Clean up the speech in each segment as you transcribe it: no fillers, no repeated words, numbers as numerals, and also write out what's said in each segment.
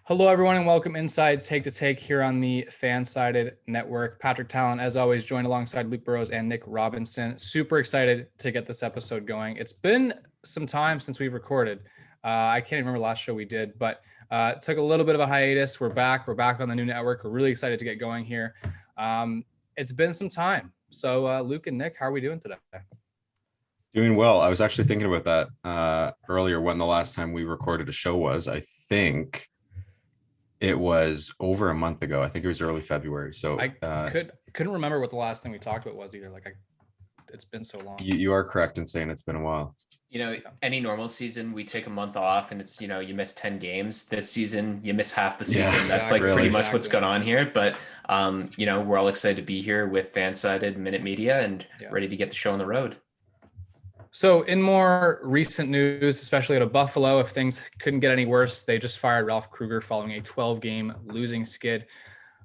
Hello, everyone, and welcome inside Take to Take here on the FanSided Network. Patrick Talon, as always, joined alongside Luke Burrows and Nick Robinson. Super excited to get this episode going. It's been some time since we've recorded. I can't even remember the last show we did, but took a little bit of a hiatus. We're back. We're back on the new network. We're really excited to get going here. It's been some time. So, Luke and Nick, how are we doing today? Doing well. I was actually thinking about that earlier when the last time we recorded a show was. I think it was over a month ago. I think it was early February. So I couldn't remember what the last thing we talked about was either. It's been so long. You are correct in saying it's been a while. Any normal season, we take a month off and it's, you miss 10 games. This season, you missed half the season. Yeah, That's pretty much what's going on here. But, we're all excited to be here with FanSided Minute Media and ready to get the show on the road. So in more recent news, especially out of Buffalo, if things couldn't get any worse, they just fired Ralph Krueger following a 12-game losing skid.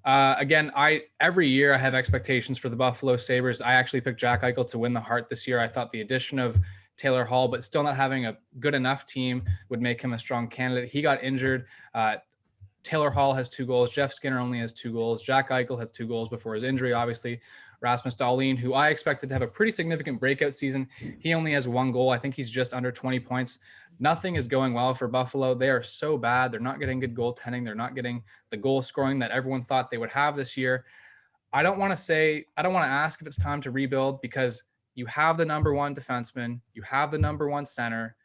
Again, every year I have expectations for the Buffalo Sabres. I actually picked Jack Eichel to win the Hart this year. I thought the addition of Taylor Hall, but still not having a good enough team, would make him a strong candidate. He got injured. Taylor Hall has 2 goals. Jeff Skinner only has 2 goals. Jack Eichel has 2 goals before his injury, obviously. Rasmus Dahlin, who I expected to have a pretty significant breakout season, he only has 1 goal. I think he's just under 20 points. Nothing is going well for Buffalo. They are so bad. They're not getting good goaltending. They're not getting the goal scoring that everyone thought they would have this year. I don't want to ask if it's time to rebuild, because you have the number 1 defenseman. You have the number 1 center.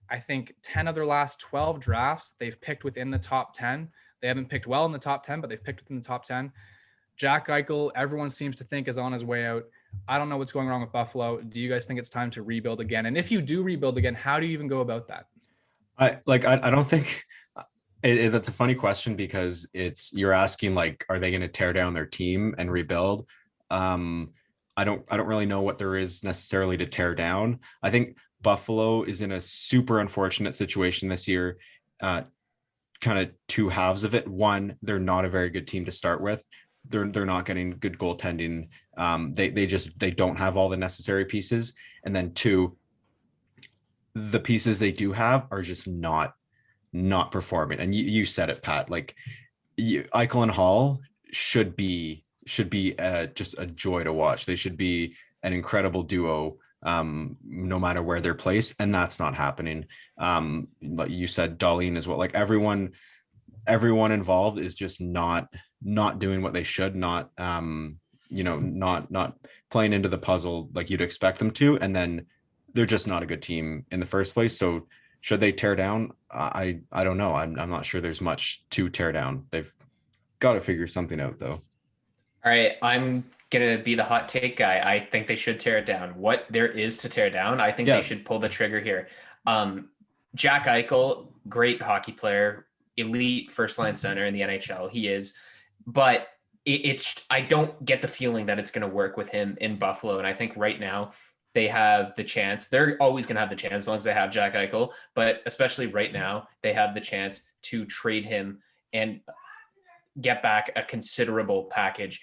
I think 10 of their last 12 drafts, they've picked within the top 10. They haven't picked well in the top 10, but they've picked within the top 10. Jack Eichel, everyone seems to think is on his way out. I don't know what's going wrong with Buffalo. Do you guys think it's time to rebuild again? And if you do rebuild again, how do you even go about that? I don't think that's a funny question, because you're asking, are they going to tear down their team and rebuild? I don't really know what there is necessarily to tear down. I think Buffalo is in a super unfortunate situation this year. Kind of 2 halves of it. One, they're not a very good team to start with. They're not getting good goaltending. They don't have all the necessary pieces. And then 2, the pieces they do have are just not performing. And you said it, Pat. Eichel and Hall should be just a joy to watch. They should be an incredible duo, no matter where they're placed, and that's not happening. Like you said, Dahlin as well. Everyone involved is just not doing what they should, not playing into the puzzle like you'd expect them to, and then they're just not a good team in the first place. So should they tear down? I don't know. I'm not sure there's much to tear down. They've got to figure something out, though. All right, I'm gonna be the hot take guy. I think they should tear it down. What there is to tear down, I think they should pull the trigger here. Jack Eichel, great hockey player, elite first line center in the NHL. He is, but I don't get the feeling that it's going to work with him in Buffalo. And I think right now they have the chance. They're always going to have the chance as long as they have Jack Eichel, but especially right now they have the chance to trade him and get back a considerable package.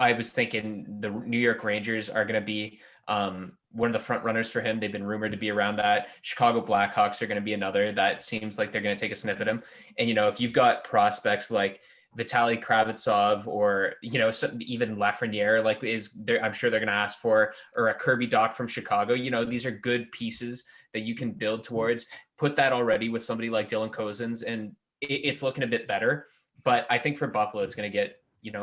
I was thinking the New York Rangers are going to be one of the front runners for him. They've been rumored to be around that. Chicago Blackhawks are going to be another that seems like they're going to take a sniff at him. And, if you've got prospects like Vitaly Kravitsov or, even Lafreniere, I'm sure they're going to ask for, or a Kirby Dach from Chicago, these are good pieces that you can build towards. Put that already with somebody like Dylan Cozens, and it's looking a bit better. But I think for Buffalo, it's going to get,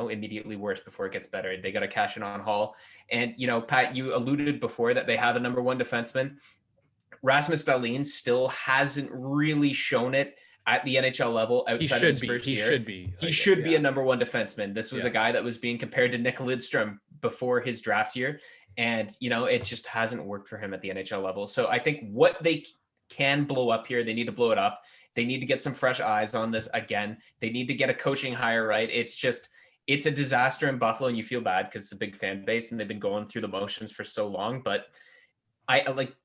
immediately worse before it gets better. They got to cash in on Hall. And, Pat, you alluded before that they have a number 1 defenseman. Rasmus Dahlin still hasn't really shown it at the NHL level outside of his first year. He should be a number 1 defenseman. This was a guy that was being compared to Nick Lidstrom before his draft year. And, it just hasn't worked for him at the NHL level. So I think what they can blow up here, they need to blow it up. They need to get some fresh eyes on this again. They need to get a coaching hire right. It's a disaster in Buffalo, and you feel bad because it's a big fan base and they've been going through the motions for so long. But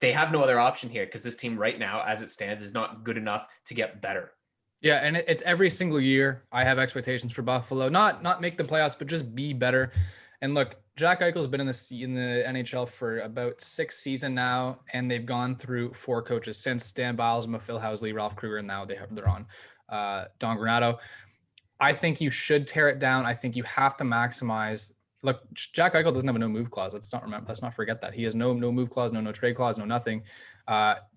they have no other option here, because this team right now, as it stands, is not good enough to get better. Yeah, and it's every single year I have expectations for Buffalo, not make the playoffs, but just be better. And look, Jack Eichel's been in the NHL for about 6 seasons now, and they've gone through 4 coaches since: Dan Bilesma, Phil Housley, Ralph Kruger, and now they're on Don Granato. I think you should tear it down. I think you have to maximize. Look, Jack Eichel doesn't have a no move clause. Let's not forget that he has no move clause, no trade clause, no nothing.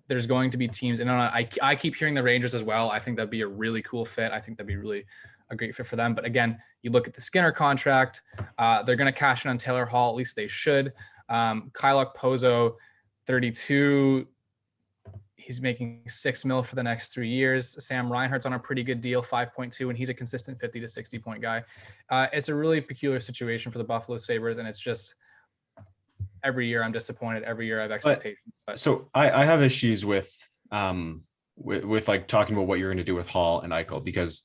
There's going to be teams, and I keep hearing the Rangers as well. I think that'd be a really cool fit. I think that'd be really a great fit for them. But again, you look at the Skinner contract. They're going to cash in on Taylor Hall. At least they should. Kyle Pozo, 32. He's making $6 million for the next 3 years. Sam Reinhart's on a pretty good deal, 5.2, and he's a consistent 50 to 60 point guy. It's a really peculiar situation for the Buffalo Sabres, and it's just every year I'm disappointed. Every year I have expectations. So I have issues with like talking about what you're going to do with Hall and Eichel, because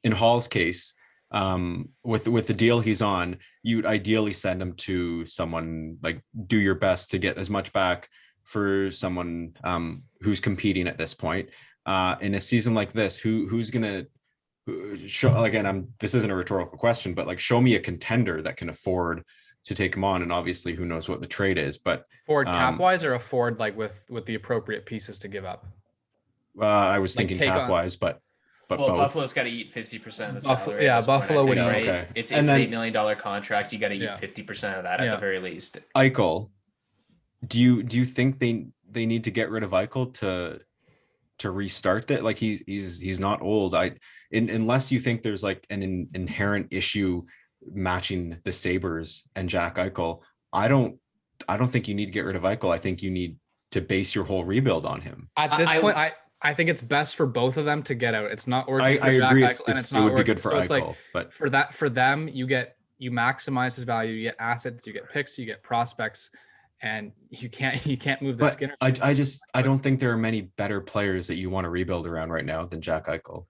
in Hall's case, with the deal he's on, you'd ideally send him to someone, like do your best to get as much back for someone who's competing at this point. In a season like this, who's gonna show, again, this isn't a rhetorical question, but like show me a contender that can afford to take him on. And obviously who knows what the trade is, but forward cap wise, or afford like with the appropriate pieces to give up. I was thinking cap wise, but well, both. Buffalo's got to eat 50% of the salary. Yeah, Buffalo would, right? Okay. It's an $8 million contract. You got to eat 50% of that at the very least. Eichel, do you think they need to get rid of Eichel to restart that? Like he's not old. Unless you think there's like an inherent issue matching the Sabres and Jack Eichel, I don't think you need to get rid of Eichel. I think you need to base your whole rebuild on him. At this point, I think it's best for both of them to get out. It's not working for Jack Eichel, and it's not it would working. be good for so Eichel, it's like, but for them, you maximize his value. You get assets, you get picks, you get prospects, and you can't move the Skinner. I don't think there are many better players that you want to rebuild around right now than Jack Eichel.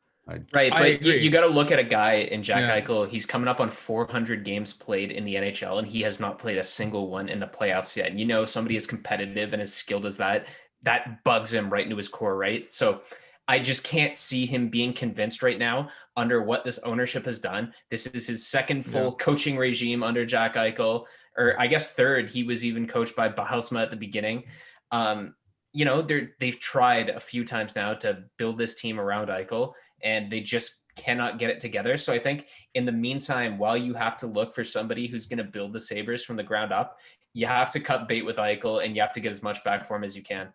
Right, but you got to look at a guy in Jack Eichel. He's coming up on 400 games played in the NHL, and he has not played a single one in the playoffs yet. And somebody as competitive and as skilled as that bugs him right into his core, right? So I just can't see him being convinced right now under what this ownership has done. This is his second full coaching regime under Jack Eichel, or I guess third. He was even coached by Bilesma at the beginning. They've tried a few times now to build this team around Eichel, and they just cannot get it together. So I think in the meantime, while you have to look for somebody who's going to build the Sabres from the ground up, you have to cut bait with Eichel, and you have to get as much back for him as you can.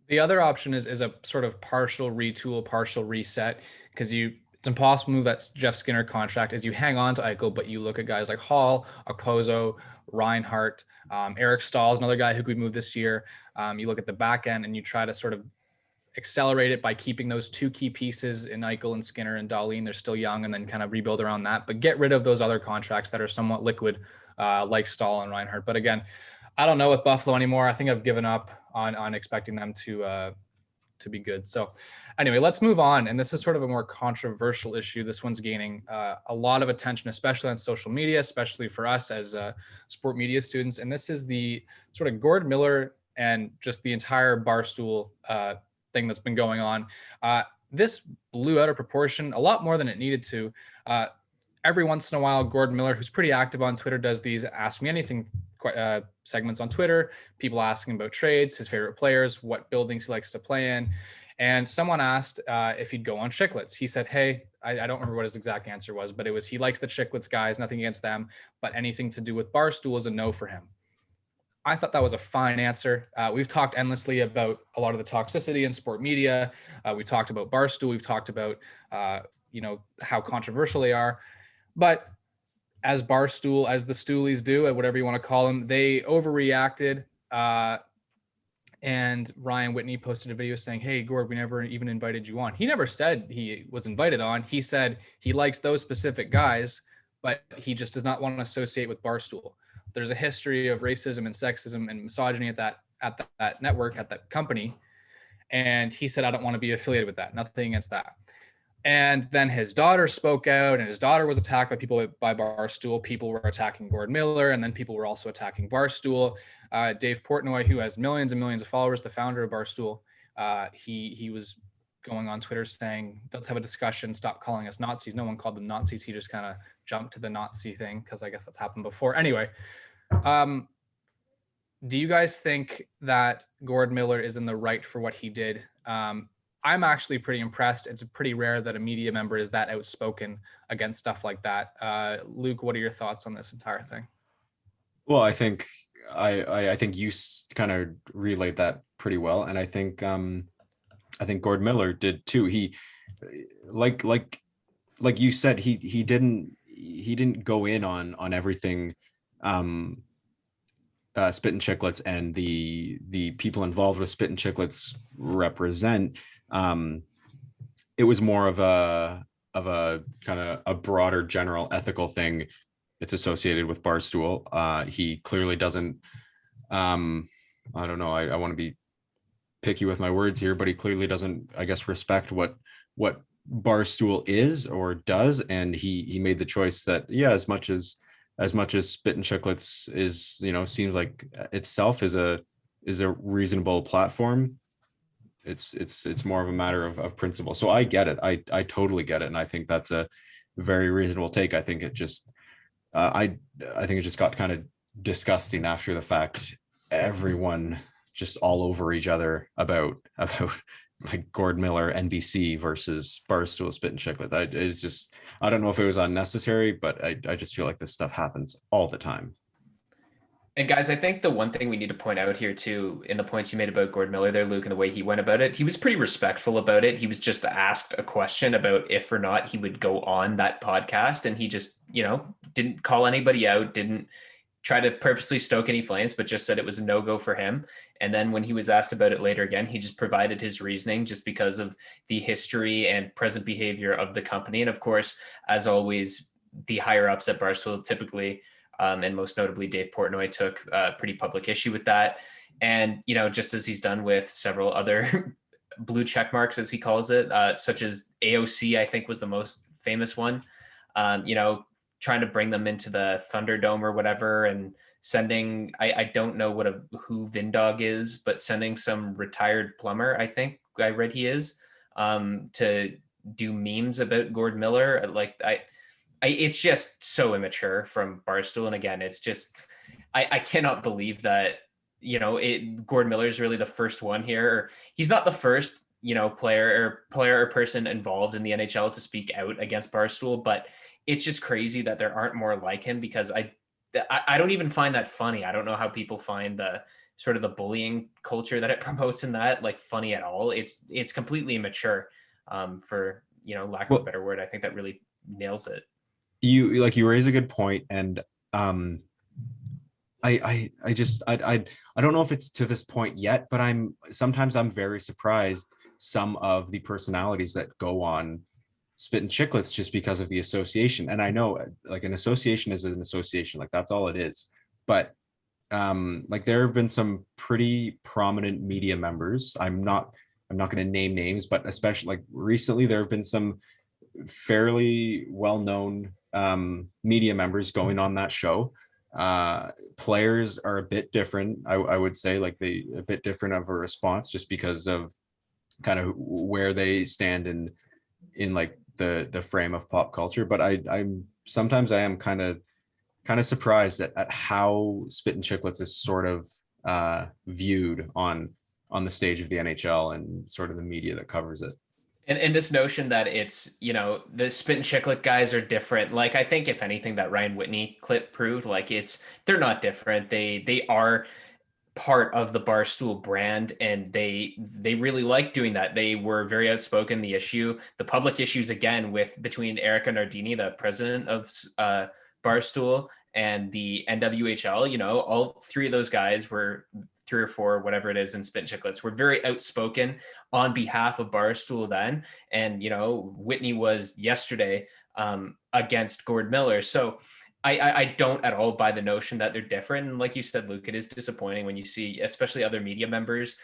The other option is a sort of partial retool, partial reset, because it's impossible to move that Jeff Skinner contract as you hang on to Eichel, but you look at guys like Hall, Okposo, Reinhart, Eric Stahl is another guy who could move this year. You look at the back end and you try to sort of accelerate it by keeping those 2 key pieces in Eichel and Skinner and Dahlin. They're still young, and then kind of rebuild around that, but get rid of those other contracts that are somewhat liquid, like Stahl and Reinhart. But again, I don't know with Buffalo anymore. I think I've given up on expecting them to be good. So anyway, let's move on. And this is sort of a more controversial issue. This one's gaining a lot of attention, especially on social media, especially for us as sport media students. And this is the sort of Gord Miller and just the entire Barstool thing that's been going on. This blew out of proportion a lot more than it needed to. Every once in a while, Gord Miller, who's pretty active on Twitter, does these Ask Me Anything segments on Twitter, people asking about trades, his favorite players, what buildings he likes to play in. And someone asked if he'd go on Chicklets. He said, hey, I don't remember what his exact answer was, but it was he likes the Chicklets guys, nothing against them, but anything to do with Barstool is a no for him. I thought that was a fine answer. We've talked endlessly about a lot of the toxicity in sport media. We talked about Barstool. We've talked about, how controversial they are. But as Barstool, as the Stoolies do, whatever you want to call them, they overreacted. And Ryan Whitney posted a video saying, hey, Gord, we never even invited you on. He never said he was invited on. He said he likes those specific guys, but he just does not want to associate with Barstool. There's a history of racism and sexism and misogyny at that network, at that company. And he said, I don't want to be affiliated with that. Nothing against that. And then his daughter spoke out, and his daughter was attacked by people by Barstool. People were attacking Gord Miller, and then people were also attacking Barstool. Dave Portnoy, who has millions and millions of followers, the founder of Barstool, he was going on Twitter saying, let's have a discussion, stop calling us Nazis. No one called them Nazis. He just kind of jumped to the Nazi thing because I guess that's happened before. Anyway, Do you guys think that Gord Miller is in the right for what he did? I'm actually pretty impressed. It's pretty rare that a media member is that outspoken against stuff like that. Luke, what are your thoughts on this entire thing? Well, I think I think you kind of relayed that pretty well, and I think Gord Miller did too. He like like like you said, he didn't go in on everything Spit and Chicklets and the people involved with Spit and Chicklets represent. It was more of a kind of a broader general ethical thing. It's associated with Barstool. He clearly doesn't. I don't know. I want to be picky with my words here, but he clearly doesn't, I guess, respect what Barstool is or does, and he made the choice that, yeah, as much as Spit and Chicklets is, seems like itself is a reasonable platform. It's more of a matter of principle. So I get it. I totally get it, and I think that's a very reasonable take. I think it just I think it just got kind of disgusting after the fact. Everyone just all over each other about like Gord Miller, NBC versus Barstool, Spit and Chicklets. It's just, I don't know if it was unnecessary, but I just feel like this stuff happens all the time. And guys, I think the one thing we need to point out here too, in the points you made about Gord Miller there, Luke, and the way he went about it, he was pretty respectful about it. He was just asked a question about if or not he would go on that podcast, and he just, didn't call anybody out, didn't try to purposely stoke any flames, but just said it was a no-go for him. And then when he was asked about it later again, he just provided his reasoning just because of the history and present behavior of the company. And of course, as always, the higher ups at Barstool typically, and most notably Dave Portnoy, took pretty public issue with that. And, just as he's done with several other blue check marks, as he calls it, such as AOC, I think was the most famous one, trying to bring them into the Thunderdome or whatever, and sending, I don't know who Vindog is, but sending some retired plumber, I think I read he is, to do memes about Gord Miller. Like it's just so immature from Barstool. And again, it's just, I cannot believe that, Gord Miller is really the first one here. He's not the first, player or person involved in the NHL to speak out against Barstool, but it's just crazy that there aren't more like him, because I don't even find that funny. I don't know how people find the sort of the bullying culture that it promotes in that like funny at all. It's completely immature, for lack of a better word. I think that really nails it. You raise a good point, and I don't know if it's to this point yet, but I'm very surprised some of the personalities that go on Spit and Chicklets just because of the association. And I know like an association is an association, like that's all it is. But like there have been some pretty prominent media members. I'm not going to name names, but especially like recently there have been some fairly well-known media members going on that show. Players are a bit different. I would say like a bit different of a response just because of kind of where they stand in like the frame of pop culture. But I'm sometimes I am kind of surprised at how Spit and Chicklets is sort of viewed on the stage of the NHL and sort of the media that covers it. And this notion that it's, the Spit and Chiclet guys are different. Like, I think if anything that Ryan Whitney clip proved, like they're not different. They are part of the Barstool brand, and they really like doing that. They were very outspoken. The public issues again between Erica Nardini, the president of Barstool, and the NWHL, all three of those guys were 3 or 4, whatever it is, in Spit and Chicklets, were very outspoken on behalf of Barstool then. And, Whitney was yesterday against Gord Miller. So I don't at all buy the notion that they're different. And like you said, Luke, it is disappointing when you see, especially other media members,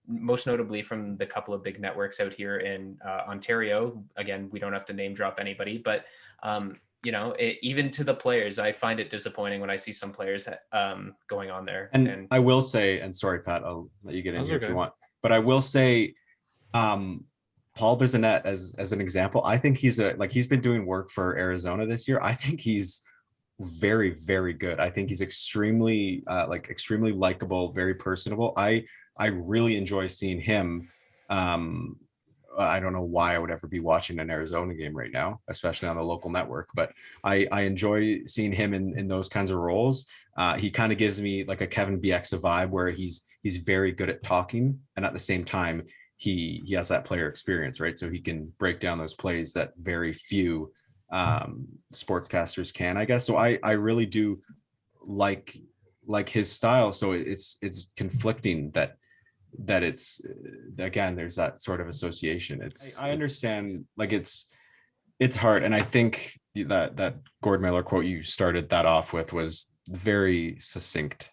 most notably from the couple of big networks out here in Ontario. Again, we don't have to name drop anybody, but even to the players, I find it disappointing when I see some players going on there. And I will say, and sorry, Pat, I'll let you get in here if you want, but I will say, Paul Bissonnette as an example, I think he's been doing work for Arizona this year. I think he's very, very good. I think he's extremely extremely likable, very personable. I really enjoy seeing him. I don't know why I would ever be watching an Arizona game right now, especially on the local network, but I enjoy seeing him in those kinds of roles. He kind of gives me like a Kevin Bieksa vibe, where he's very good at talking, and at the same time he has that player experience, right? So he can break down those plays that very few sportscasters can, I guess. So I really do like his style. So it's conflicting that it's again, there's that sort of association. I understand, like it's hard, and I think that Gord Miller quote you started that off with was very succinct.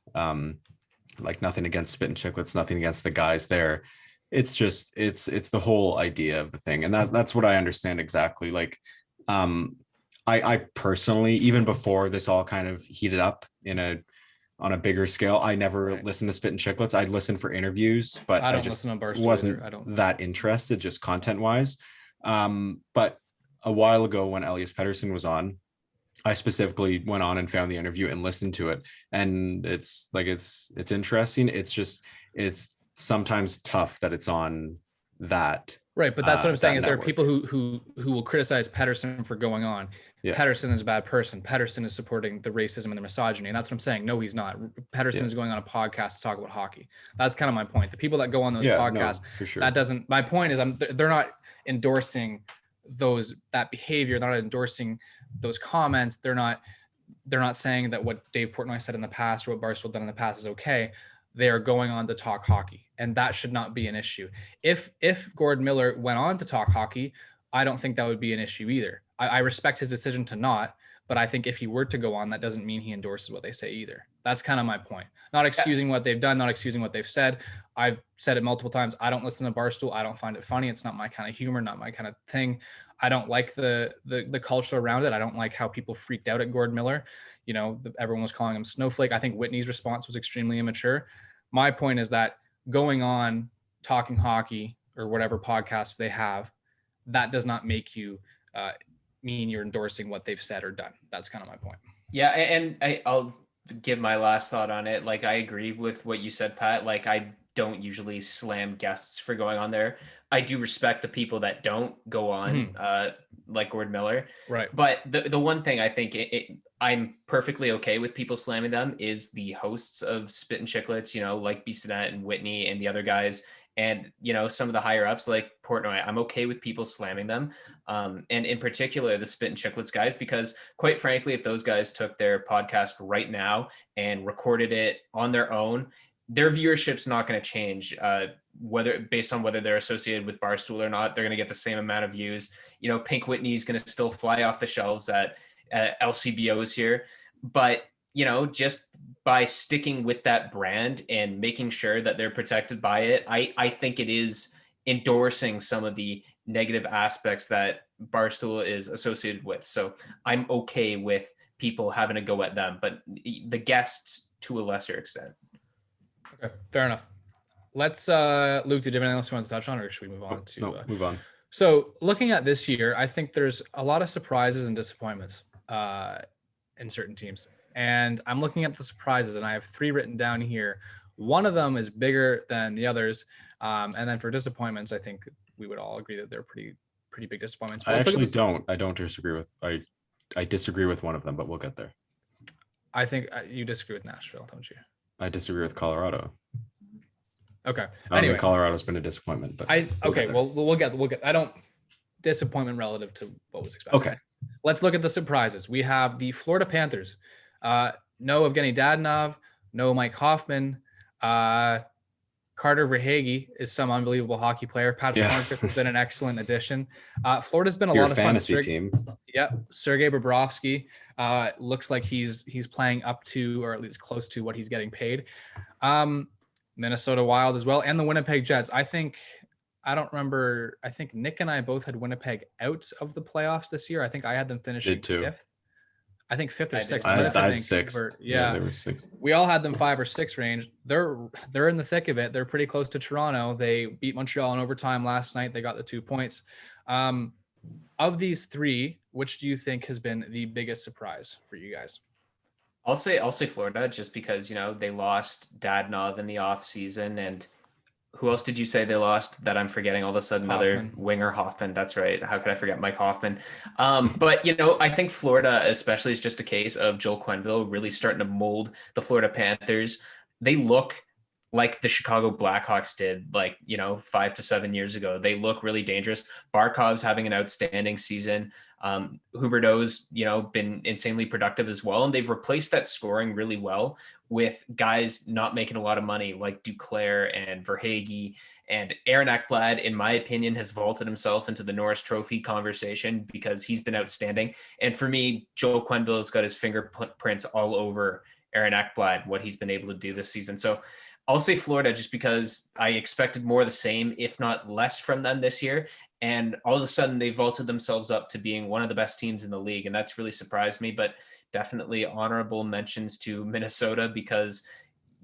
Like, nothing against Spit and Chicklets, nothing against the guys there. It's just it's the whole idea of the thing, and that's what I understand exactly. Like, I personally, even before this all kind of heated up on a bigger scale, I never listened to Spit and Chicklets. I'd listen for interviews, but I don't just listen to Barstool wasn't either. I don't. that interested, just content wise. But a while ago, when Elias Pettersson was on, I specifically went on and found the interview and listened to it, and it's interesting. It's sometimes tough that it's on that. Right, but that's what I'm saying is network. there are people who will criticize Pettersson for going on. Yeah. Pettersson is a bad person. Pettersson is supporting the racism and the misogyny, and that's what I'm saying. No, he's not. Pettersson is going on a podcast to talk about hockey. That's kind of my point. The people that go on those podcasts, for sure. that doesn't. My point is, they're not endorsing that behavior. They're not endorsing those comments. They're not saying that what Dave Portnoy said in the past or what Barstool done in the past is okay. They are going on to talk hockey, and that should not be an issue. If Gord Miller went on to talk hockey, I don't think that would be an issue either. I respect his decision to not, but I think if he were to go on, that doesn't mean he endorses what they say either. That's kind of my point. Not excusing what they've done, not excusing what they've said. I've said it multiple times. I don't listen to Barstool. I don't find it funny. It's not my kind of humor, not my kind of thing. I don't like the culture around it. I don't like how people freaked out at Gord Miller. You know, everyone was calling him snowflake. I think Whitney's response was extremely immature. My point is that going on talking hockey or whatever podcasts they have, that does not make you mean you're endorsing what they've said or done. That's kind of my point. Yeah, and I'll give my last thought on it. Like, I agree with what you said, Pat. Like, I don't usually slam guests for going on there. I do respect the people that don't go on, like Gord Miller. Right. But the one thing I think I'm perfectly okay with people slamming them is the hosts of Spit and Chicklets, you know, like Bissonnette and Whitney and the other guys. And, you know, some of the higher ups like Portnoy, I'm okay with people slamming them. And in particular, the Spit and Chicklets guys, because quite frankly, if those guys took their podcast right now and recorded it on their own, their viewership's not going to change, whether based on whether they're associated with Barstool or not. They're going to get the same amount of views. You know, Pink Whitney's going to still fly off the shelves at LCBOs here. But, you know, just by sticking with that brand and making sure that they're protected by it, I think it is endorsing some of the negative aspects that Barstool is associated with. So I'm okay with people having a go at them, but the guests to a lesser extent. Okay, fair enough. Let's Luke, did you have anything else you want to touch on, or should we move on to move on? So looking at this year, I think there's a lot of surprises and disappointments in certain teams. And I'm looking at the surprises, and I have 3 written down here. One of them is bigger than the others. And then for disappointments, I think we would all agree that they're pretty big disappointments. But I don't disagree with, I disagree with one of them, but we'll get there. I think you disagree with Nashville, don't you? I disagree with Colorado. Okay. Anyway, Colorado's been a disappointment, but we'll get. I don't disappointment relative to what was expected. Okay. Let's look at the surprises. We have the Florida Panthers. No Evgeny Dadonov, no Mike Hoffman. Carter Verhaeghe is some unbelievable hockey player. Patrick Hornqvist has been an excellent addition. Florida's been a lot of fun. Fantasy team. Yep. Sergei Bobrovsky looks like he's playing up to, or at least close to, what he's getting paid. Minnesota Wild as well, and the Winnipeg Jets. I think Nick and I both had Winnipeg out of the playoffs this year. I think I had them finishing fifth. I think fifth or sixth. I had sixth. Yeah, they were sixth. We all had them 5 or 6 range. They're in the thick of it. They're pretty close to Toronto. They beat Montreal in overtime last night. They got the 2 points. Of these 3, which do you think has been the biggest surprise for you guys? I'll say Florida just because, they lost Dadnov in the offseason. And who else did you say they lost that I'm forgetting all of a sudden? Another Hoffman. winger, Hoffman. That's right. How could I forget Mike Hoffman? But, I think Florida especially is just a case of Joel Quenneville really starting to mold the Florida Panthers. They look like the Chicago Blackhawks did, 5 to 7 years ago. They look really dangerous. Barkov's having an outstanding season. Huberdeau's, been insanely productive as well. And they've replaced that scoring really well with guys not making a lot of money like Duclair and Verhaeghe. And Aaron Ekblad, in my opinion, has vaulted himself into the Norris Trophy conversation because he's been outstanding. And for me, Joel Quenneville has got his fingerprints all over Aaron Ekblad, what he's been able to do this season. So I'll say Florida just because I expected more of the same, if not less from them this year. And all of a sudden they vaulted themselves up to being one of the best teams in the league. And that's really surprised me, but definitely honorable mentions to Minnesota because,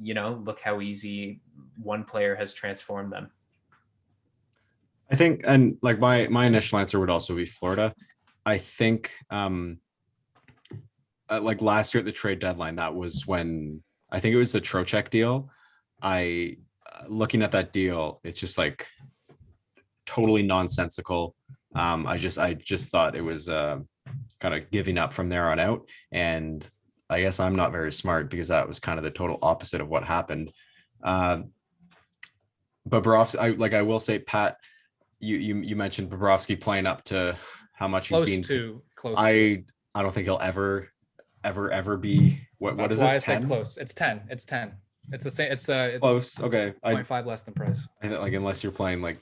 look how easy one player has transformed them. I think, and like my initial answer would also be Florida. I think like last year at the trade deadline, that was when I think it was the Trocheck deal. Looking at that deal, it's just like totally nonsensical. I just thought it was kind of giving up from there on out. And I guess I'm not very smart because that was kind of the total opposite of what happened. But Bobrovsky, I will say, Pat, you mentioned Bobrovsky playing up to how much he's being close. I don't think he'll ever be what is it? That's why I 10? said close. It's 10. It's 10. It's the same. It's Close. Okay. 0.5 less than price. I think, unless you're playing like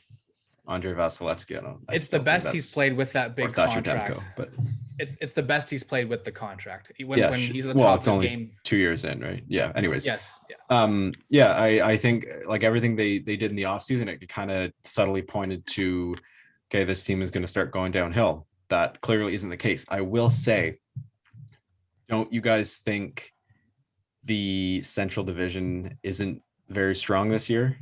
Andre Vasilevsky, It's the best he's played with that big contract. Demko, but it's the best he's played with the contract. When he's at the well, top it's of his only game. 2 years in, right? Yeah. Anyways. Yes. Yeah. I think like everything they did in the offseason, it kind of subtly pointed to, okay, this team is going to start going downhill. That clearly isn't the case. I will say, don't you guys think the Central Division isn't very strong this year?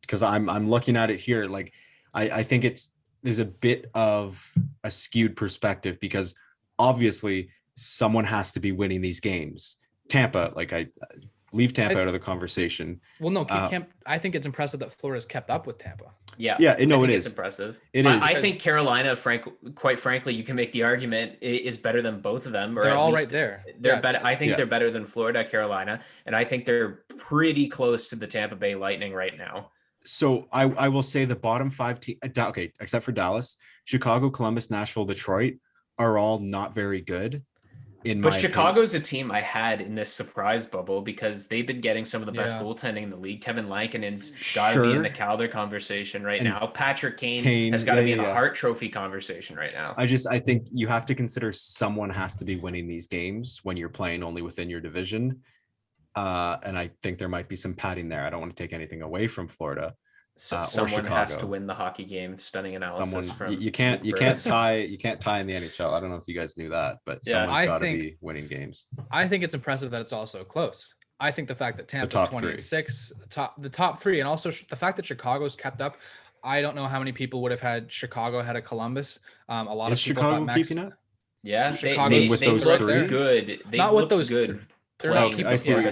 Because I'm looking at it here, like I think there's a bit of a skewed perspective because obviously someone has to be winning these games. Tampa, I leave Tampa out of the conversation. Well, no, I think it's impressive that Florida's kept up with Tampa. Yeah, no, it is impressive. It is. I think Carolina, quite frankly, you can make the argument is better than both of them. Or they're all right there. They're better. I think they're better than Florida, Carolina, and I think they're pretty close to the Tampa Bay Lightning right now. So I will say the bottom 5 teams, okay, except for Dallas, Chicago, Columbus, Nashville, Detroit are all not very good. But Chicago's a team I had in this surprise bubble because they've been getting some of the best goaltending in the league. Kevin Lankinen's got to be in the Calder conversation right now. Patrick Kane has got to be in the Hart Trophy conversation right now. I think you have to consider someone has to be winning these games when you're playing only within your division. And I think there might be some padding there. I don't want to take anything away from Florida. So someone has to win the hockey game. Stunning analysis from you can't tie in the NHL. I don't know if you guys knew that, but someone's got to be winning games. I think it's impressive that it's also close. I think the fact that Tampa's 28-6, the top 3, and also the fact that Chicago's kept up. I don't know how many people would have had Chicago ahead of Columbus. A lot of people Chicago thought keeping up. Yeah, they with those three good. Not with those good. They're not keeping. I see what you're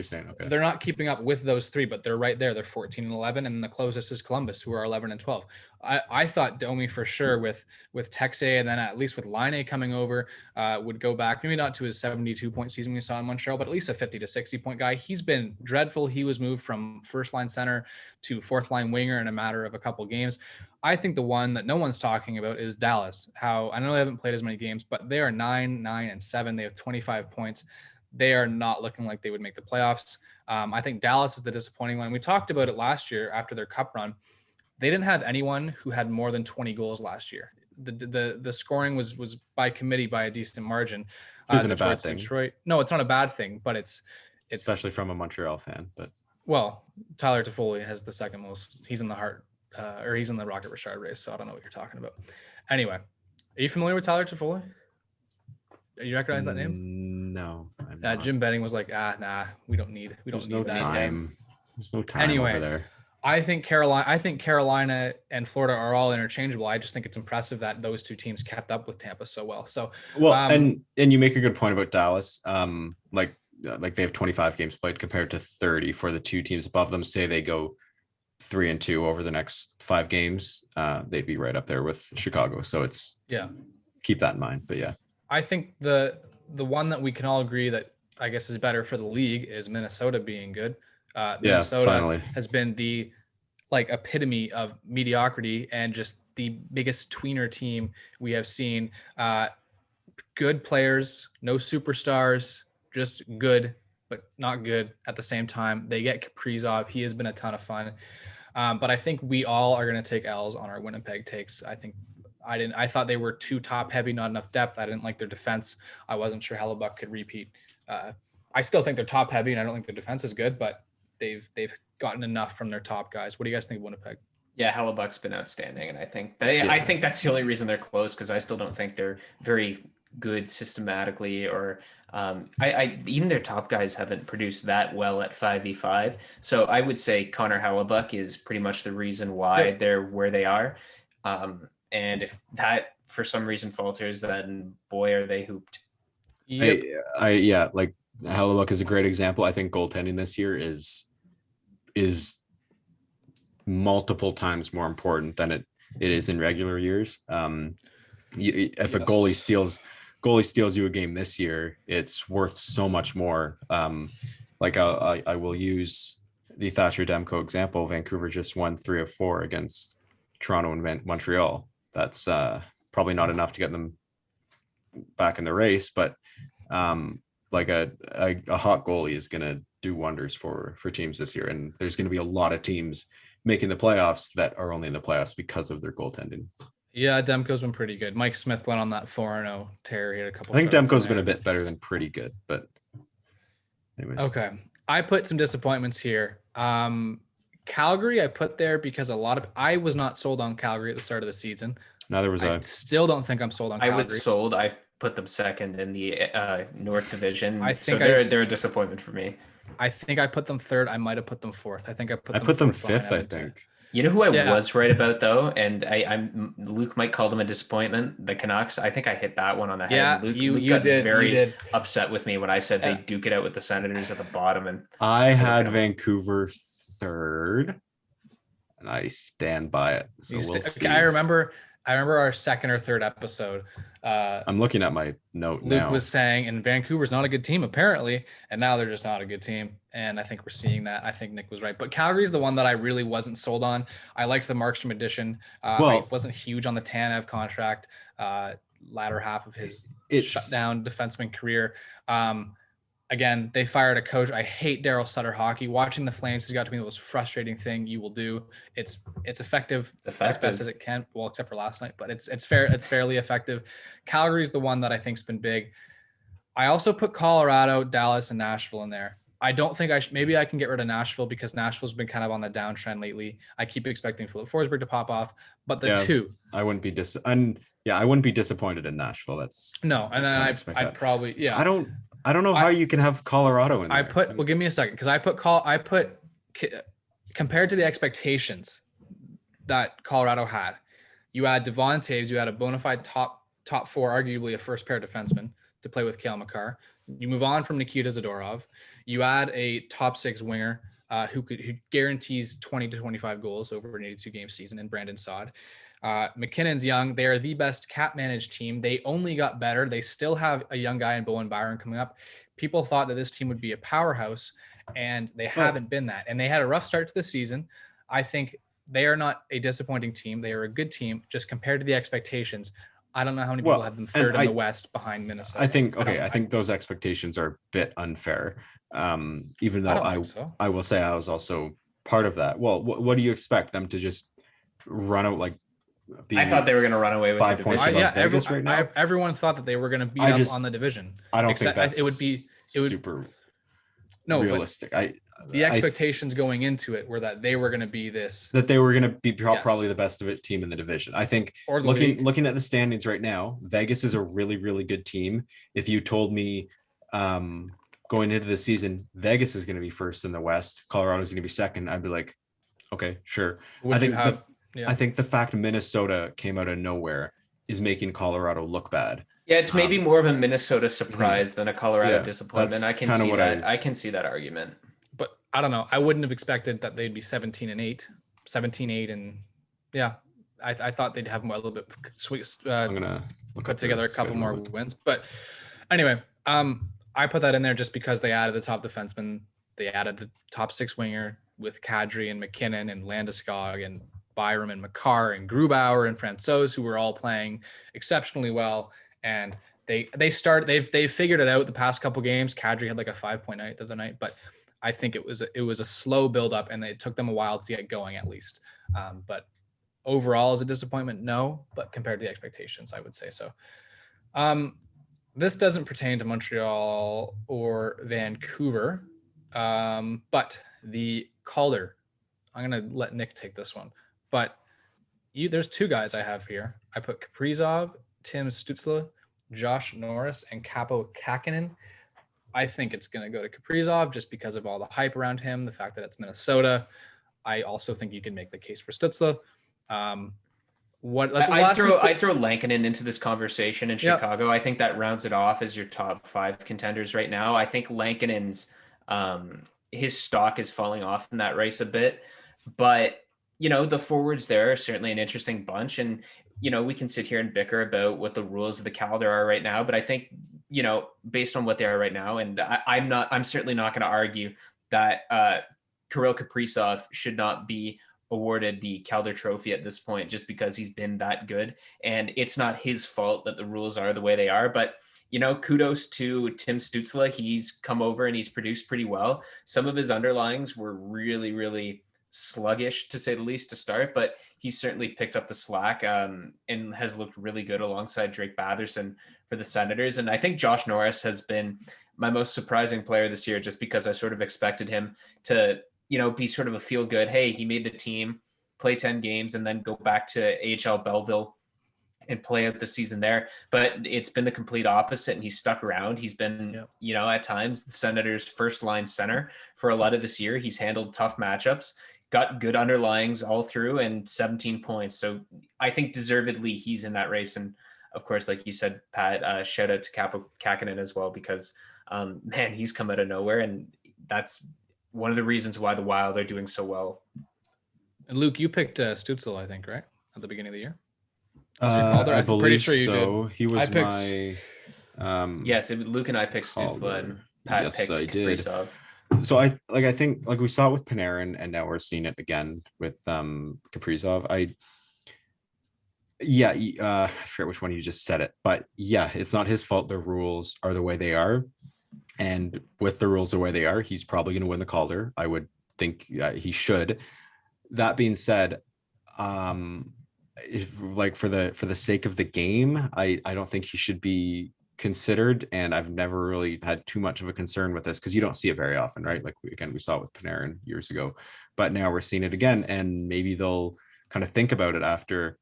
saying. Okay. They're not keeping up with those 3, but they're right there. They're 14 and 11, and the closest is Columbus, who are 11 and 12. I thought Domi for sure with Texay, and then at least with Laine coming over, would go back. Maybe not to his 72-point season we saw in Montreal, but at least a 50 to 60-point guy. He's been dreadful. He was moved from first line center to fourth line winger in a matter of a couple games. I think the one that no one's talking about is Dallas. How I know they haven't played as many games, but they are 9 and 7. They have 25 points. They are not looking like they would make the playoffs. I think Dallas is the disappointing one. We talked about it last year after their cup run. They didn't have anyone who had more than 20 goals last year. The scoring was by committee by a decent margin. Isn't a bad thing. Detroit. No, it's not a bad thing, but it's especially from a Montreal fan. But Tyler Toffoli has the second most. He's in the Hart or he's in the Rocket Richard race, so I don't know what you're talking about. Anyway, are you familiar with Tyler Toffoli? You recognize that name? No. Jim Benning was like, nah, we don't need that. There's no time Anyway, over there. I think Carolina and Florida are all interchangeable. I just think it's impressive that those two teams kept up with Tampa so well. So, and you make a good point about Dallas. Like they have 25 games played compared to 30 for the two teams above them. Say they go 3-2 over the next 5 games, they'd be right up there with Chicago. So it's keep that in mind. But yeah, I think the one that we can all agree that I guess is better for the league is Minnesota being good. Minnesota has been the epitome of mediocrity and just the biggest tweener team we have seen. Good players, no superstars, just good, but not good at the same time. They get Kaprizov. He has been a ton of fun. But I think we all are going to take L's on our Winnipeg takes. I thought they were too top heavy, not enough depth. I didn't like their defense. I wasn't sure Hellebuck could repeat. I still think they're top heavy and I don't think their defense is good, but they've gotten enough from their top guys. What do you guys think of Winnipeg? Yeah, Hellebuck's been outstanding. And I think that's the only reason they're close, because I still don't think they're very good systematically, or I even their top guys haven't produced that well at 5v5. So I would say Connor Hellebuck is pretty much the reason why they're where they are. And if that for some reason falters, then boy, are they hooped. Yep. Like Hellebuck is a great example. I think goaltending this year is multiple times more important than it is in regular years. If a goalie steals you a game this year, it's worth so much more. I will use the Thatcher Demko example. Vancouver just won 3 of 4 against Toronto and Montreal. That's probably not enough to get them back in the race, but a hot goalie is going to do wonders for teams this year. And there's going to be a lot of teams making the playoffs that are only in the playoffs because of their goaltending. Yeah, Demko's been pretty good. Mike Smith went on that 4-0 tear. He had a couple. I think Demko's been a bit better than pretty good, but anyways. Okay. I put some disappointments here. Calgary, I put there because I was not sold on Calgary at the start of the season. Neither was I. Still don't think I'm sold on Calgary. I was sold. I've put them second in the North Division. They're a disappointment for me. I think I put them third. I might have put them fourth. I think I put them fifth, I think. You know who I was right about though, and I'm Luke might call them a disappointment. The Canucks. I think I hit that one on the head. Yeah, Luke got very upset with me when I said they duke it out with the Senators at the bottom, and I had Vancouver third, and I stand by it. So we'll see. I remember our second or third episode. I'm looking at my note now. Luke was saying, and Vancouver's not a good team apparently, and now they're just not a good team. And I think we're seeing that. I think Nick was right. But Calgary's the one that I really wasn't sold on. I liked the Markstrom addition. I wasn't huge on the Tanev contract, latter half of his shutdown defenseman career. Again, they fired a coach. I hate Daryl Sutter hockey. Watching the Flames has got to be the most frustrating thing you will do. It's effective as best as it can. Well, except for last night, but it's fair. It's fairly effective. Calgary's the one that I think's been big. I also put Colorado, Dallas, and Nashville in there. I don't think maybe I can get rid of Nashville because Nashville's been kind of on the downtrend lately. I keep expecting Philip Forsberg to pop off, but two. I wouldn't be disappointed in Nashville. That's no, and then I'd probably I don't know how you can have Colorado in there. Well, give me a second, because I put compared to the expectations that Colorado had, you had Devon Taves, you had a bona fide top 4, arguably a first pair defenseman to play with Cale Makar. You move on from Nikita Zadorov. You add a top 6 winger who guarantees 20 to 25 goals over an 82 game season in Brandon Saad. McKinnon's young. They are the best cap managed team. They only got better. They still have a young guy in Bowen Byron coming up. People thought that this team would be a powerhouse, and they haven't been that. And they had a rough start to the season. I think they are not a disappointing team. They are a good team, just compared to the expectations. I don't know how many people had them third in the West behind Minnesota. I think those expectations are a bit unfair. Even though I will say I was also part of that. Well, what do you expect them to just run out like? I thought they were going to run away with 5 points above Vegas right now. Everyone thought that they were going to beat up on the division. I don't think that's super realistic. The expectations going into it were that they were going to be probably the best of it team in the division. I think looking at the standings right now, Vegas is a really, really good team. If you told me going into the season, Vegas is going to be first in the West, Colorado's going to be second, I'd be like, Okay, sure. Would I you think have? I Yeah. think the fact Minnesota came out of nowhere is making Colorado look bad. Yeah, it's maybe Um, more of a Minnesota mhm. surprise than a Colorado Yeah, disappointment. I that's can kind of see what that. I. I can see that argument. But I don't know. I wouldn't have expected that they'd be 17-8, 17-8, and yeah, I thought they'd have more a little bit sweet, I'm gonna look put up their together a couple schedule more real quick. wins. But anyway, I put that in there just because they added the top defenseman, they added the top six winger with Kadri and McKinnon and Landeskog and Byram and McCarr and Grubauer and Francouz, who were all playing exceptionally well. And they've figured it out the past couple games. Kadri had like a 5-point night the other night, but I think it was a slow build up, and it took them a while to get going at least. But overall, as a disappointment, no. But compared to the expectations, I would say so. This doesn't pertain to Montreal or Vancouver, but the Calder. I'm gonna let Nick take this one, but there's two guys I have here. I put Kaprizov, Tim Stützle, Josh Norris, and Capo Kakinen. I think it's going to go to Kaprizov just because of all the hype around him, the fact that it's Minnesota. I also think you can make the case for Stützle. I throw Lankinen into this conversation in Yep. Chicago. I think that rounds it off as your top 5 contenders right now. I think Lankinen's his stock is falling off in that race a bit, but the forwards there are certainly an interesting bunch, and we can sit here and bicker about what the rules of the calendar are right now, but I think based on what they are right now, and I'm certainly not going to argue that Kirill Kaprizov should not be awarded the Calder Trophy at this point just because he's been that good. And it's not his fault that the rules are the way they are. But, kudos to Tim Stützle. He's come over and he's produced pretty well. Some of his underlyings were really, really sluggish, to say the least, to start, but he's certainly picked up the slack and has looked really good alongside Drake Batherson for the Senators. And I think Josh Norris has been my most surprising player this year just because I sort of expected him to be sort of a feel good. Hey, he made the team, play 10 games, and then go back to AHL Belleville and play out the season there. But it's been the complete opposite, and he's stuck around. He's been, at times the Senators' first line center for a lot of this year. He's handled tough matchups, got good underlyings all through, and 17 points. So I think deservedly he's in that race. And of course, like you said, Pat, shout out to Capo Kakinen as well, because man, he's come out of nowhere, and that's one of the reasons why the Wild are doing so well. And Luke, you picked Stützle, I think, right? At the beginning of the year? I believe pretty sure you so. Did. He was my... yes, Luke and I picked Stützle, and Pat picked Kaprizov. So I think we saw it with Panarin, and now we're seeing it again with Kaprizov. I forget which one you just said it, but yeah, it's not his fault. The rules are the way they are. And with the rules the way they are, he's probably going to win the Calder. I would think he should. That being said, for the sake of the game, I don't think he should be considered. And I've never really had too much of a concern with this because you don't see it very often, right? Like we saw it with Panarin years ago, but now we're seeing it again, and maybe they'll kind of think about it after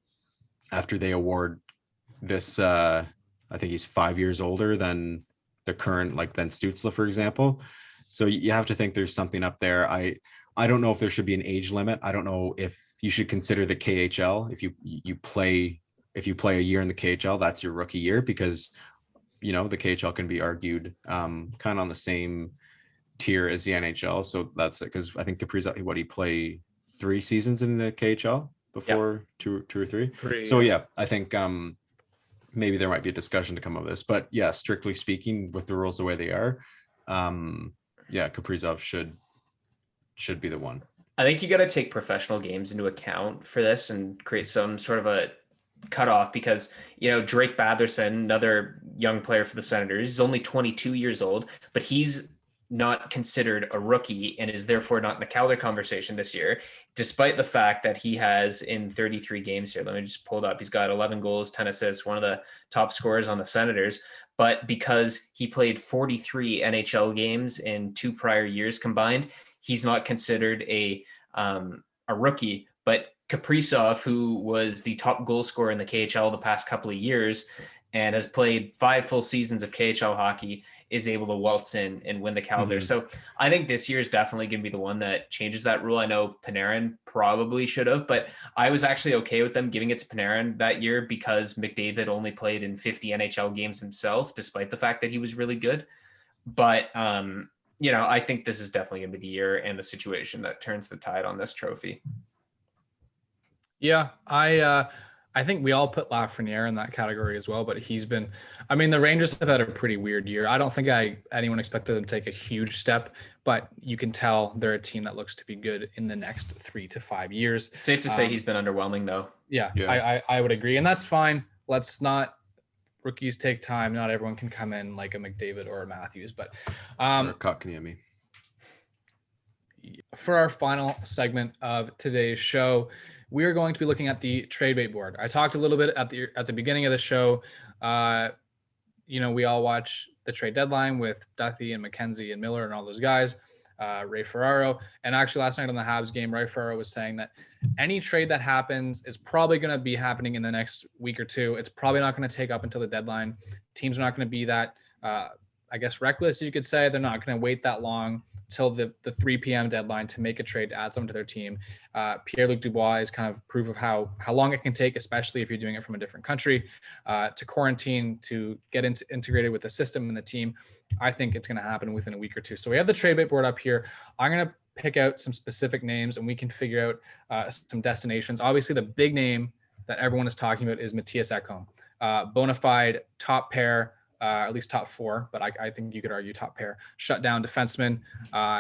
they award this. I think he's 5 years older than the current, than Stützle, for example. So you have to think there's something up there. I don't know if there should be an age limit. I don't know if you should consider the KHL. If you play a year in the KHL, that's your rookie year, because the KHL can be argued kind of on the same tier as the NHL. So that's it. Because I think Kaprizov, he play 3 seasons in the KHL before, two or three. So yeah, I think maybe there might be a discussion to come of this, but yeah, strictly speaking, with the rules the way they are, Kaprizov should be the one. I think you got to take professional games into account for this and create some sort of a cutoff, because Drake Batherson, another young player for the Senators, is only 22 years old, but he's not considered a rookie and is therefore not in the Calder conversation this year, despite the fact that he has, in 33 games here, let me just pull it up, he's got 11 goals, 10 assists, one of the top scorers on the Senators. But because he played 43 NHL games in 2 prior years combined, he's not considered a rookie. But Kaprizov, who was the top goal scorer in the KHL the past couple of years, and has played 5 full seasons of KHL hockey is able to waltz in and win the Calder. Mhm. So I think this year is definitely going to be the one that changes that rule. I know Panarin probably should have, but I was actually okay with them giving it to Panarin that year because McDavid only played in 50 NHL games himself, despite the fact that he was really good. But, I think this is definitely going to be the year and the situation that turns the tide on this trophy. Yeah, I think we all put Lafreniere in that category as well, but he's been, I mean, the Rangers have had a pretty weird year. I don't think anyone expected them to take a huge step, but you can tell they're a team that looks to be good in the next 3 to 5 years. Safe to say he's been underwhelming though. Yeah, Yeah. I would agree. And that's fine. Let's not, rookies take time. Not everyone can come in like a McDavid or a Matthews, but Or Kotkaniemi. for our final segment of today's show, we are going to be looking at the trade bait board. I talked a little bit at the beginning of the show. We all watch the trade deadline with Duthie and McKenzie and Miller and all those guys, Ray Ferraro. And actually last night on the Habs game, Ray Ferraro was saying that any trade that happens is probably going to be happening in the next week or two. It's probably not going to take up until the deadline. Teams are not going to be that, reckless, you could say. They're not going to wait that long till the 3 p.m. deadline to make a trade to add someone to their team. Pierre-Luc Dubois is kind of proof of how long it can take, especially if you're doing it from a different country, to quarantine, to get integrated with the system and the team. I think it's going to happen within a week or two. So we have the trade bait board up here. I'm going to pick out some specific names and we can figure out some destinations. Obviously, the big name that everyone is talking about is Matthias Ekholm, bona fide top pair, at least top 4, but I think you could argue top pair, shutdown defenseman.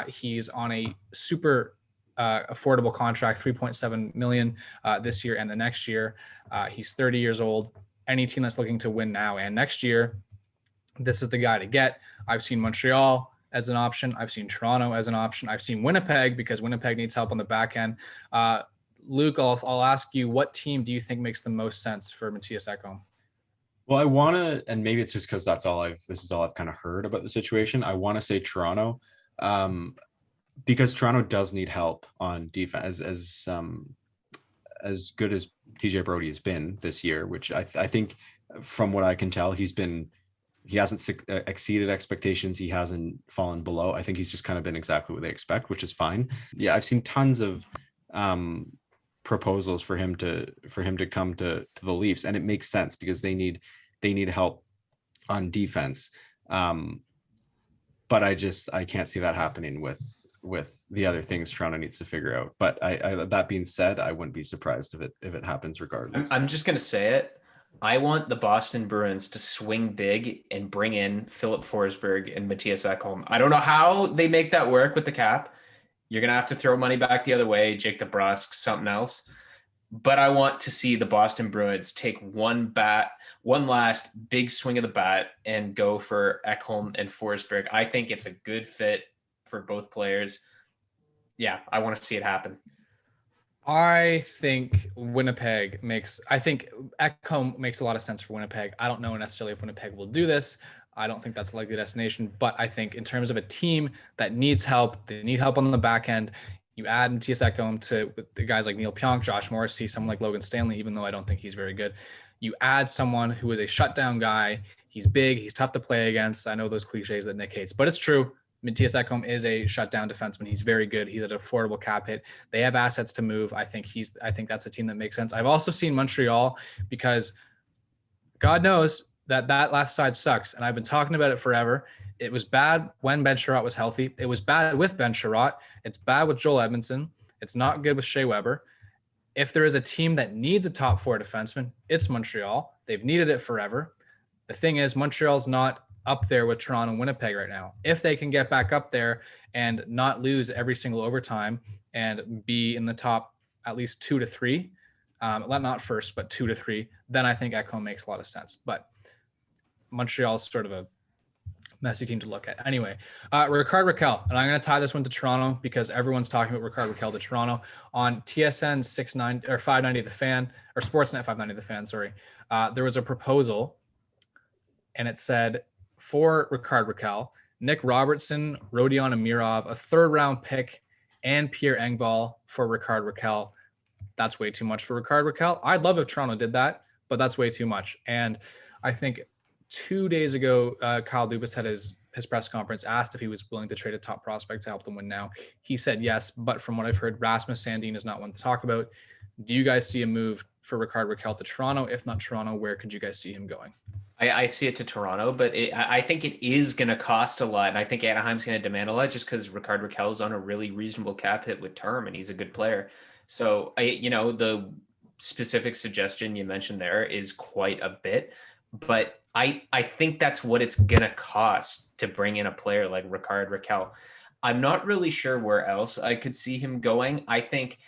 He's on a super affordable contract, $3.7 million this year and the next year. He's 30 years old. Any team that's looking to win now and next year, this is the guy to get. I've seen Montreal as an option. I've seen Toronto as an option. I've seen Winnipeg because Winnipeg needs help on the back end. Luke, I'll ask you, what team do you think makes the most sense for Matthias Ekholm? Well, I want to, and maybe it's just because this is all I've kind of heard about the situation. I want to say Toronto, because Toronto does need help on defense, as good as TJ Brody has been this year, which I think from what I can tell, he hasn't exceeded expectations. He hasn't fallen below. I think he's just kind of been exactly what they expect, which is fine. Yeah. I've seen tons of, proposals for him to come to the Leafs, and it makes sense because they need help on defense. But I can't see that happening with the other things Toronto needs to figure out. But I that being said, I wouldn't be surprised if it happens regardless. I'm just gonna say it. I want the Boston Bruins to swing big and bring in Philip Forsberg and Matthias Ekholm. I don't know how they make that work with the cap. You're going to have to throw money back the other way, Jake DeBrusk, something else. But I want to see the Boston Bruins take one last big swing of the bat and go for Ekholm and Forsberg. I think it's a good fit for both players. Yeah, I want to see it happen. I think Ekholm makes a lot of sense for Winnipeg. I don't know necessarily if Winnipeg will do this. I don't think that's a likely destination, but I think in terms of a team that needs help, they need help on the back end. You add Matthias Ekholm to the guys like Neil Pionk, Josh Morrissey, someone like Logan Stanley, even though I don't think he's very good. You add someone who is a shutdown guy. He's big. He's tough to play against. I know those cliches that Nick hates, but it's true. Matthias Ekholm is a shutdown defenseman. He's very good. He's an affordable cap hit. They have assets to move. I think that's a team that makes sense. I've also seen Montreal because God knows that left side sucks. And I've been talking about it forever. It was bad when Ben Sherratt was healthy. It was bad with Ben Sherratt. It's bad with Joel Edmondson. It's not good with Shea Weber. If there is a team that needs a top 4 defenseman, it's Montreal. They've needed it forever. The thing is, Montreal's not up there with Toronto and Winnipeg right now. If they can get back up there and not lose every single overtime and be in the top at least 2 to 3, not first, but 2 to 3, then I think Ekholm makes a lot of sense. But Montreal is sort of a messy team to look at. Anyway, Rickard Rakell, and I'm going to tie this one to Toronto because everyone's talking about Rickard Rakell to Toronto on TSN 690 or 590 The Fan, or Sportsnet 590 The Fan. Sorry, there was a proposal, and it said for Rickard Rakell, Nick Robertson, Rodion Amirov, a 3rd-round pick, and Pierre Engvall for Rickard Rakell. That's way too much for Rickard Rakell. I'd love if Toronto did that, but that's way too much. And I think 2 days ago, Kyle Dubas had his press conference, asked if he was willing to trade a top prospect to help them win now. He said yes, but from what I've heard, Rasmus Sandin is not one to talk about. Do you guys see a move for Rickard Rakell to Toronto? If not Toronto, where could you guys see him going? I see it to Toronto, but I think it is going to cost a lot. And I think Anaheim's going to demand a lot just because Rickard Rakell is on a really reasonable cap hit with term and he's a good player. So, the specific suggestion you mentioned there is quite a bit, but I think that's what it's going to cost to bring in a player like Rickard Rakell. I'm not really sure where else I could see him going. I think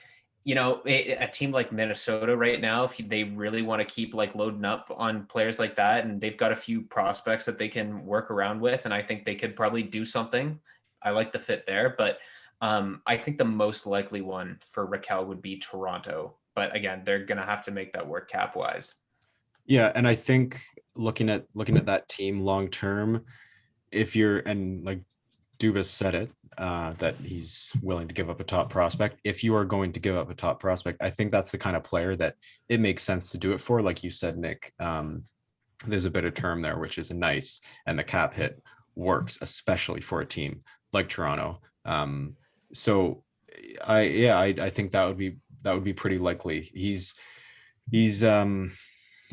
a team like Minnesota right now, if they really want to keep like loading up on players like that, and they've got a few prospects that they can work around with, and I think they could probably do something. I like the fit there, but I think the most likely one for Rakell would be Toronto. But again, they're going to have to make that work cap wise. Yeah, and I think looking at that team long term, if you're, and like Dubas said it, that he's willing to give up a top prospect. If you are going to give up a top prospect, I think that's the kind of player that it makes sense to do it for. Like you said, Nick, there's a bit of term there, which is nice, and the cap hit works, especially for a team like Toronto. So I think that would be pretty likely. He's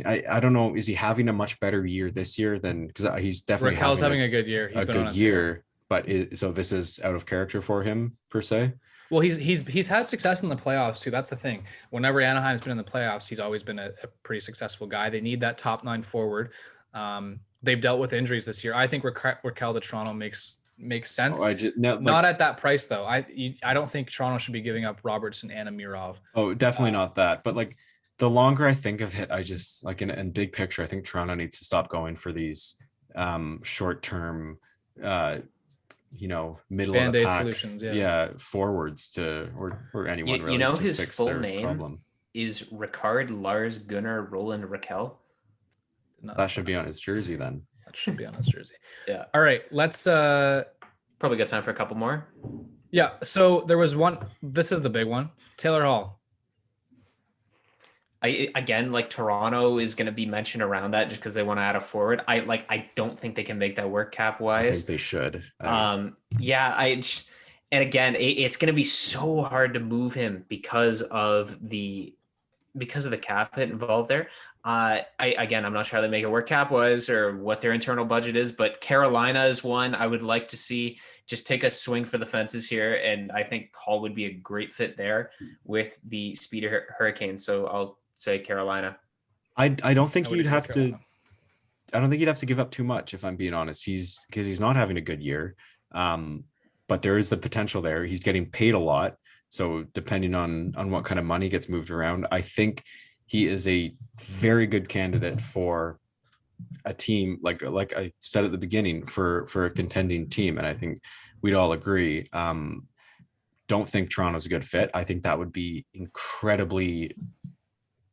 I don't know, is he having a much better year this year than, because he's definitely Rakell's having a good year. He's a been on good a year. But so this is out of character for him per se. Well, he's had success in the playoffs too. That's the thing. Whenever Anaheim's been in the playoffs, he's always been a pretty successful guy. They need that top 9 forward. They've dealt with injuries this year. I think Rakell to Toronto makes sense. Not at that price though. I don't think Toronto should be giving up Robertson and Amirov. Oh, definitely not that. But like the longer I think of it, I just like in big picture, I think Toronto needs to stop going for these short term middle of the pack solutions, forwards to or anyone really to his fix full their name problem. Is Rickard Lars Gunnar Roland Rakell. That should be on his jersey then. That should be on his jersey. Yeah. All right, let's probably got time for a couple more. Yeah, so there was one, this is the big one, Taylor Hall. Again, like Toronto is going to be mentioned around that just because they want to add a forward. I don't think they can make that work cap wise. I think they should. And again, it's going to be so hard to move him because of the cap hit involved there. I'm not sure how they make it work cap wise or what their internal budget is, but Carolina is one I would like to see just take a swing for the fences here. And I think Hall would be a great fit there with the Speedy Hurricanes. So I'll say Carolina. I don't think you'd have to. I don't think you'd have to give up too much, if I'm being honest. Because he's not having a good year, but there is the potential there. He's getting paid a lot, so depending on what kind of money gets moved around, I think he is a very good candidate for a team like I said at the beginning for a contending team, and I think we'd all agree. Don't think Toronto's a good fit. I think that would be incredibly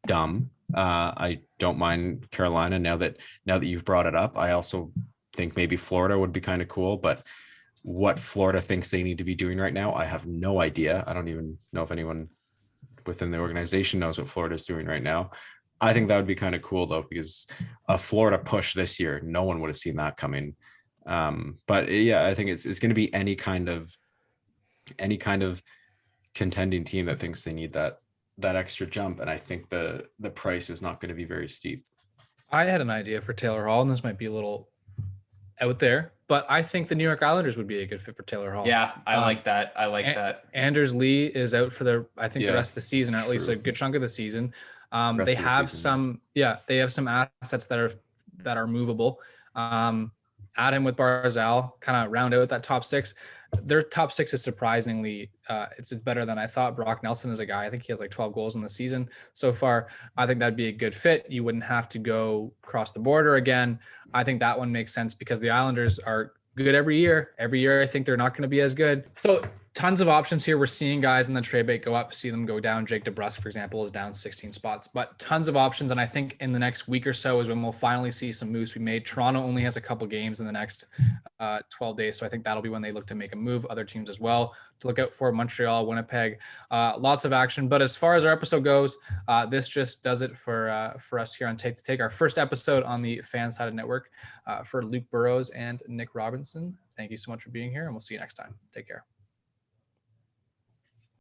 dumb. I don't mind Carolina now that you've brought it up. I also think maybe Florida would be kind of cool, but what Florida thinks they need to be doing right now, I have no idea. I don't even know if anyone within the organization knows what Florida's doing right now. I think that would be kind of cool though, because a Florida push this year, no one would have seen that coming. But yeah, I think it's going to be any kind of contending team that thinks they need that extra jump, and I think the price is not going to be very steep. I had an idea for Taylor Hall, and this might be a little out there, but I think the New York Islanders would be a good fit for Taylor Hall. Yeah, I like that. That. Anders Lee is out for the rest of the season, or at least a good chunk of the season. They have some assets that are movable. Add him with Barzal, kind of round out that top 6. Their top 6 is surprisingly it's better than I thought. Brock Nelson is a guy. I think he has like 12 goals in the season so far. I think that'd be a good fit. You wouldn't have to go across the border again. I think that one makes sense because the Islanders are good every year. Every year, I think they're not going to be as good. So tons of options here. We're seeing guys in the trade bait go up, see them go down. Jake DeBrusk, for example, is down 16 spots, but tons of options. And I think in the next week or so is when we'll finally see some moves be made. Toronto only has a couple games in the next 12 days. So I think that'll be when they look to make a move. Other teams as well to look out for: Montreal, Winnipeg, lots of action. But as far as our episode goes, this just does it for us here on Take the Take, our first episode on the FanSided Network. For Luke Burrows and Nick Robinson, thank you so much for being here, and we'll see you next time. Take care.